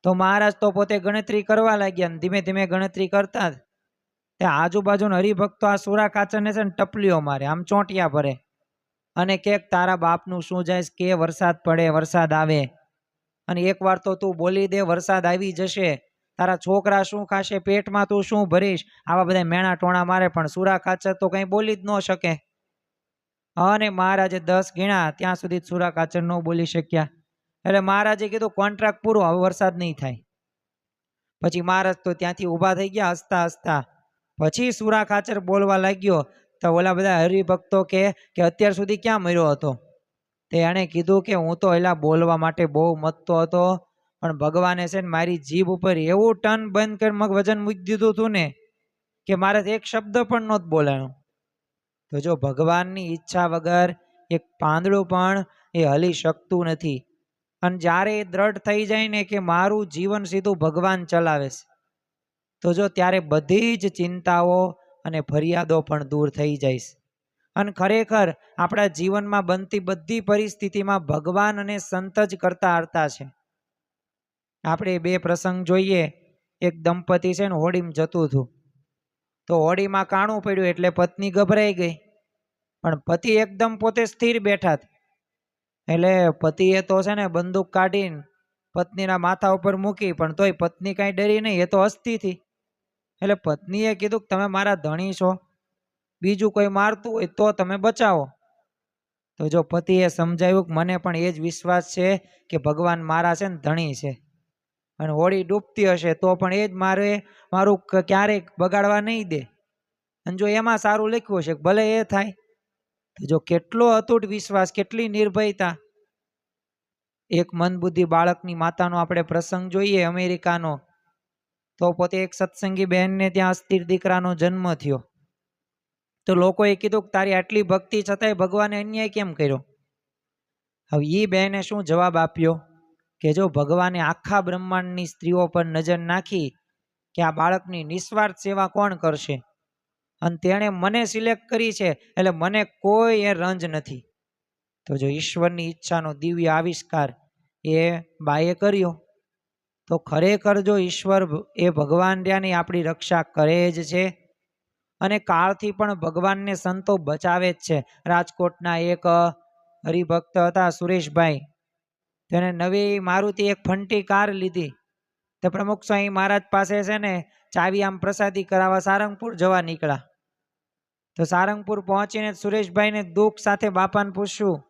તો મહારાજ તો પોતે ગણતરી કરવા લાગ્યા ને ધીમે ધીમે ગણતરી કરતા ત્યાં આજુબાજુના હરિભક્તો આ સુરા ખાચરને છે ને ટપલીઓ મારે, આમ ચોંટિયા ભરે અને કે તારા બાપનું શું જાય કે વરસાદ પડે, વરસાદ આવે, અને એકવાર તો તું બોલી દે વરસાદ આવી જશે, તારા છોકરા શું ખાશે, પેટમાં તું શું ભરીશ, આવા બધા મેણા ટોણા મારે. પણ સુરા ખાચર તો કંઈ બોલી જ ન શકે. અને મહારાજે 10 ગણ્યા ત્યાં સુધી સુરા ખાચર ન બોલી શક્યા. એટલે મહારાજે કીધું કોન્ટ્રાક્ટ પૂરો, હવે વરસાદ નહીં થાય. પછી મહારાજ તો ત્યાંથી ઊભા થઈ ગયા હસતા હસતા. પછી સુરા ખાચર બોલવા લાગ્યો તો ઓલા બધા હરિભક્તો કે અત્યાર સુધી ક્યાં મર્યો હતો? તે એણે કીધું કે હું તો એલા બોલવા માટે બહુ મથતો હતો, પણ ભગવાને છે ને મારી જીભ ઉપર એવું ટન બંધ કરી વજન મૂકી દીધું હતું ને કે મારે એક શબ્દ પણ નહોતો બોલાયો. તો જો ભગવાનની ઈચ્છા વગર એક પાંદડું પણ એ હલી શકતું નથી. અને જ્યારે એ દ્રઢ થઈ જાય ને કે મારું જીવન સીધું ભગવાન ચલાવે છે, તો જો ત્યારે બધી જ ચિંતાઓ અને ફરિયાદો પણ દૂર થઈ જાય છે. અને ખરેખર આપણા જીવનમાં બનતી બધી પરિસ્થિતિમાં ભગવાન અને સંત જ કરતા હરતા છે. આપણે બે પ્રસંગ જોઈએ. એક દંપતી છે ને હોડીમાં જતું હતું, તો હોડીમાં કાણું પડ્યું એટલે પત્ની ગભરાઈ ગઈ, પણ પતિ એકદમ પોતે સ્થિર બેઠા. એટલે પતિએ તો છે ને બંદૂક કાઢીને પત્નીના માથા ઉપર મૂકી, પણ તોય પત્ની કાંઈ ડરી નહીં, એ તો હસતી હતી. એટલે પત્નીએ કીધું કે તમે મારા ધણી છો, બીજું કોઈ મારતું હોય તો તમે બચાવો. તો જો પતિએ સમજાવ્યું કે મને પણ એ જ વિશ્વાસ છે કે ભગવાન મારા છે ને ધણી છે, અને હોડી ડૂબતી હશે તો પણ એ જ મારું ક્યારેક બગાડવા નહીં દે. અને જો એમાં સારું લખ્યું હશે ભલે એ થાય. તો જો કેટલો અતૂટ વિશ્વાસ, કેટલી નિર્ભયતા. એક મંદબુદ્ધિ બાળકની માતાનો આપણે પ્રસંગ જોઈએ અમેરિકાનો. તો પોતે એક સત્સંગી બહેનને ત્યાં અસ્થિર દીકરાનો જન્મ થયો. તો લોકોએ કીધું કે તારી આટલી ભક્તિ છતાંય ભગવાને અન્યાય કેમ કર્યો? હવે એ બહેને શું જવાબ આપ્યો કે જો ભગવાને આખા બ્રહ્માંડની સ્ત્રીઓ પર નજર નાખી કે આ બાળકની નિસ્વાર્થ સેવા કોણ કરશે, અને તેણે મને સિલેક્ટ કરી છે, એટલે મને કોઈ એ રંજ નથી. તો જો ઈશ્વરની ઈચ્છાનો દિવ્ય આવિષ્કાર એ બાએ કર્યો, તો ખરેખર જો ઈશ્વર એ ભગવાન રહ્યાની આપણી રક્ષા કરે જ છે. અને કાળથી પણ ભગવાનને સંતો બચાવે જ છે. રાજકોટના એક હરિભક્ત હતા સુરેશભાઈ, તેને નવી મારુતિ એક ફંટી કાર લીધી. તો પ્રમુખ સ્વામી મહારાજ પાસે છે ને ચાવી આમ પ્રસાદી કરાવવા સારંગપુર જવા નીકળ્યા. તો સારંગપુર પહોંચીને સુરેશભાઈને દુઃખ સાથે બાપાને પૂછ્યું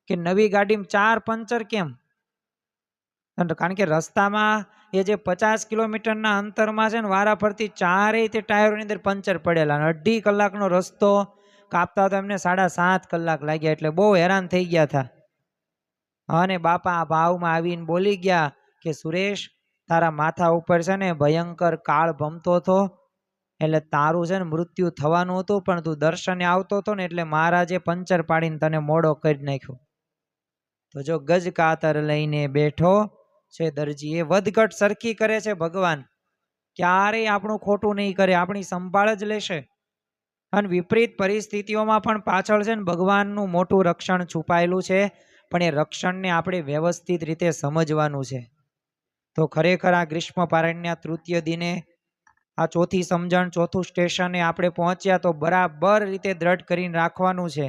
કે નવી ગાડીમાં 4 પંચર કેમ? કારણ કે રસ્તામાં એ જે 50 કિલોમીટરના અંતરમાં છે ને વારા ફરતી ચારેય તે ટાયરોની અંદર પંચર પડેલા, અને 2.5 કલાકનો રસ્તો કાપતા તો એમને 7.5 કલાક લાગ્યા, એટલે બહુ હેરાન થઈ ગયા હતા. અને બાપા આ ભાવમાં આવીને બોલી ગયા કે સુરેશ, તારા માથા ઉપર છે ને ભયંકર કાળ ભમતો હતો, એટલે તારું છે ને મૃત્યુ થવાનું હતું, પણ તું દર્શને આવતો હતો ને એટલે મહારાજે પંચર પાડીને તને મોડો કરી નાખ્યો. તો જો ગજ કાતર લઈને બેઠો છે દરજી, એ વધઘટ સરખી કરે છે ભગવાન. ક્યારેય આપણું ખોટું નહીં કરે, આપણી સંભાળ જ લેશે. અને વિપરીત પરિસ્થિતિઓમાં પણ પાછળ છે ને ભગવાનનું મોટું રક્ષણ છુપાયેલું છે, પણ એ રક્ષણને આપણે વ્યવસ્થિત રીતે સમજવાનું છે. તો ખરેખર આ ગ્રીષ્મ પારણ્યના તૃતીય દિને આ ચોથી સમજણ, ચોથું સ્ટેશને આપણે પહોંચ્યા, તો બરાબર રીતે દ્રઢ કરીને રાખવાનું છે.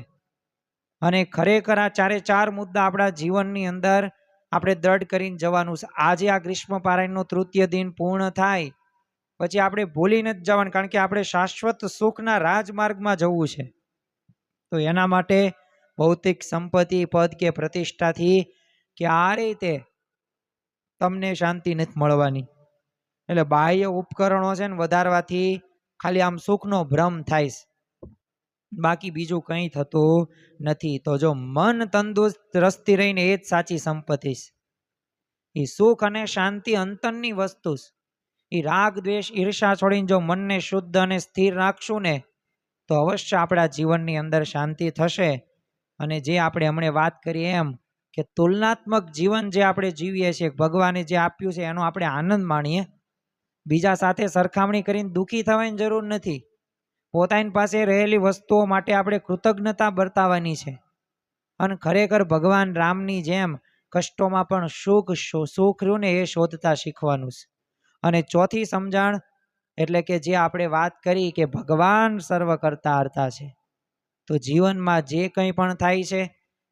અને ખરેખર આ 4 મુદ્દા આપણા જીવનની અંદર આપણે દ્રઢ કરીને જવાનું છે. આજે આ ગ્રીષ્મ પારાયણનું તૃતીય દિન પૂર્ણ થાય પછી આપણે ભૂલી નથી જવાનું, કારણ કે આપણે શાશ્વત સુખના રાજમાર્ગમાં જવું છે. તો એના માટે ભૌતિક સંપત્તિ, પદ કે પ્રતિષ્ઠાથી ક્યારેય તે તમને શાંતિ નથી મળવાની. એટલે બાહ્ય ઉપકરણો છે ને વધારવાથી ખાલી આમ સુખનો ભ્રમ થાય છે, બાકી બીજું કંઈ થતું નથી. તો જો મન તંદુરસ્તી રહીને એ જ સાચી સંપત્તિ છે. એ સુખ અને શાંતિ અંતરની વસ્તુ છે. એ રાગ, દ્વેષ, ઈર્ષા છોડીને જો મનને શુદ્ધ અને સ્થિર રાખશું ને, તો અવશ્ય આપણા જીવનની અંદર શાંતિ થશે. અને જે આપણે હમણાં વાત કરીએ એમ કે તુલનાત્મક જીવન જે આપણે જીવીએ છીએ, ભગવાને જે આપ્યું છે એનો આપણે આનંદ માણીએ. બીજા સાથે સરખામણી કરીને દુઃખી થવાની જરૂર નથી. પોતાની પાસે રહેલી વસ્તુઓ માટે આપણે કૃતજ્ઞતા બતાવવાની છે. અને ખરેખર ભગવાન રામની જેમ કષ્ટોમાં પણ સુખ રહ્યું ને એ શોધતા શીખવાનું છે. અને ચોથી સમજણ એટલે કે જે આપણે વાત કરી કે ભગવાન સર્વ કરતા હરતા છે. તો જીવનમાં જે કંઈ પણ થાય છે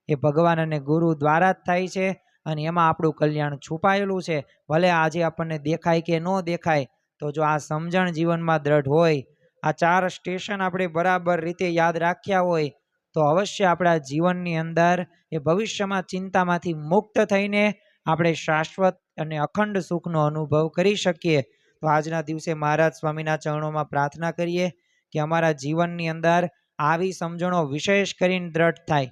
એ ભગવાન અને ગુરુ દ્વારા જ થાય છે, અને એમાં આપણું કલ્યાણ છુપાયેલું છે. ભલે આજે આપણને દેખાય કે ન દેખાય, તો જો આ સમજણ જીવનમાં દ્રઢ હોય, આ 4 સ્ટેશન આપણે બરાબર રીતે યાદ રાખ્યા હોય, તો અવશ્ય આપણા જીવનની અંદર એ ભવિષ્યમાં ચિંતામાંથી મુક્ત થઈને આપણે શાશ્વત અને અખંડ સુખનો અનુભવ કરી શકીએ. તો આજના દિવસે મહારાજ સ્વામીના ચરણોમાં પ્રાર્થના કરીએ કે અમારા જીવનની અંદર આવી સમજણો વિશેષ કરીને દ્રઢ થાય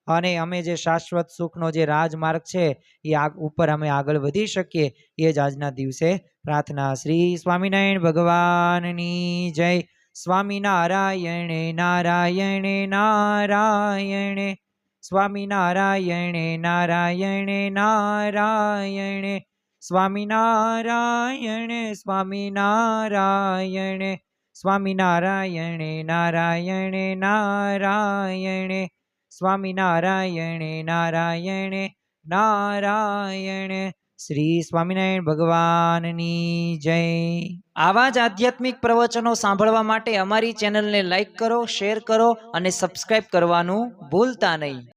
અને અમે જે શાશ્વત સુખનો જે રાજમાર્ગ છે એ ઉપર અમે આગળ વધી શકીએ એ જ આજના દિવસે પ્રાર્થના. શ્રી સ્વામિનારાયણ ભગવાનની જય. સ્વામિનારાયણ નારાયણ નારાયણ સ્વામિનારાયણ નારાયણ નારાયણ સ્વામિનારાયણ સ્વામિનારાયણ સ્વામિનારાયણ નારાયણ નારાયણ સ્વામિનારાયણ નારાયણ નારાયણ. શ્રી સ્વામિનારાયણ ભગવાનની જય. આવા જ આધ્યાત્મિક પ્રવચનો સાંભળવા માટે અમારી ચેનલને લાઈક કરો, શેર કરો અને સબસ્ક્રાઇબ કરવાનું ભૂલતા નહીં.